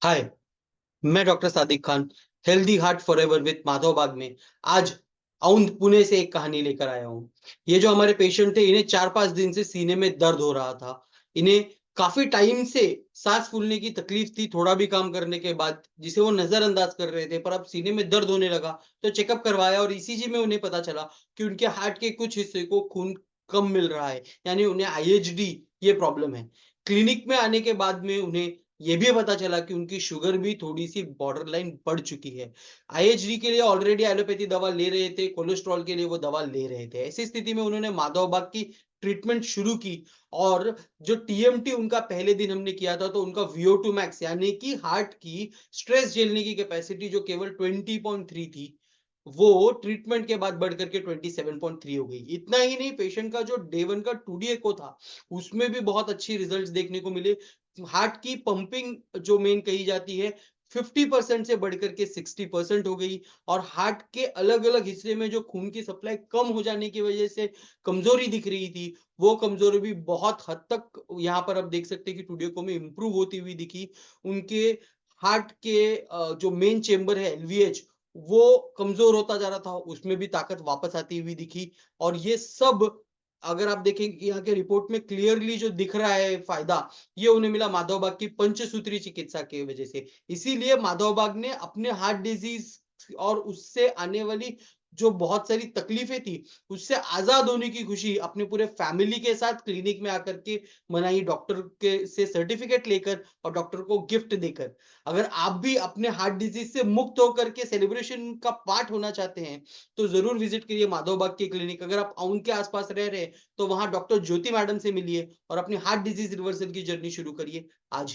हाय, मैं doctor Sadiq Khan healthy heart forever with Madhav Baug में आज औंध पुणे से एक कहानी लेकर आया हूँ। ये जो हमारे पेशेंट थे, इन्हें 4-5 दिन से सीने में दर्द हो रहा था। इन्हें काफी टाइम से सांस फूलने की तकलीफ थी, थोड़ा भी काम करने के बाद, जिसे वो नजरअंदाज कर रहे थे, पर अब सीने में दर्द होने लगा। तो चेकअप करवाया और ईसीजी में उन्हें पता चला कि उनके हार्ट के कुछ हिस्से को खून कम मिल रहा है, यानी उन्हें आईएचडी ये प्रॉब्लम है। क्लिनिक में आने के बाद में उन्हें ये भी पता चला कि उनकी शुगर भी थोड़ी-सी बॉर्डरलाइन बढ़ चुकी है। आईएचडी के लिए ऑलरेडी एलोपैथी दवा ले रहे थे, कोलेस्टेरॉल के लिए वो दवा ले रहे थे। ऐसी स्थिति में उन्होंने माधवबाग की ट्रीटमेंट शुरू की और जो टीएमटी उनका पहले दिन हमने किया था, तो उनका वीओ2 मैक्स यानी कि हार्ट की स्ट्रेस झेलने की कैपेसिटी जो केवल 20.3 थी, वो ट्रीटमेंट के बाद बढ़ कर के 27.3 हो गई। इतना ही नहीं, पेशेंट का जो डे 1 का 2D एको था, उसमें भी बहुत अच्छी रिजल्ट्स देखने को मिले। हार्ट की पंपिंग जो मेन कही जाती है 50% से बढ़कर के 60% हो गई और हार्ट के अलग-अलग हिस्से में जो खून की सप्लाई कम हो जाने की वजह से कमजोरी दिख रही थी, वो कमजोरी भी बहुत हद तक यहाँ पर आप देख सकते हैं कि टुडेको में इम्प्रूव होती हुई दिखी। उनके हार्ट के जो मेन चेंबर है एलवीएच, वो कमजोर होता जा रहा था, उसमें भी ताकत वापस आती हुई दिखी और ये सब अगर आप देखें कि यहाँ के रिपोर्ट में क्लियरली जो दिख रहा है फायदा, ये उन्हें मिला माधवबाग की पंचसूत्री चिकित्सा की वजह से। इसीलिए माधवबाग ने अपने हार्ट डिजीज और उससे आने वाली जो बहुत सारी तकलीफें थी, उससे आज़ाद होने की खुशी अपने पूरे फैमिली के साथ क्लिनिक में आकर के मनाई, डॉक्टर के से सर्टिफिकेट लेकर और डॉक्टर को गिफ्ट देकर। अगर आप भी अपने हार्ट डिजीज से मुक्त होकर के सेलिब्रेशन का पार्ट होना चाहते हैं, तो ज़रूर विज़िट करिए माधवबाग की क्लिनिक। अगर आप उनके आस-पास रह रहे हैं, तो वहाँ डॉक्टर ज्योति मैडम से मिलिए और अपनी हार्ट डिजीज रिवर्सल की जर्नी शुरू करिए आज ही।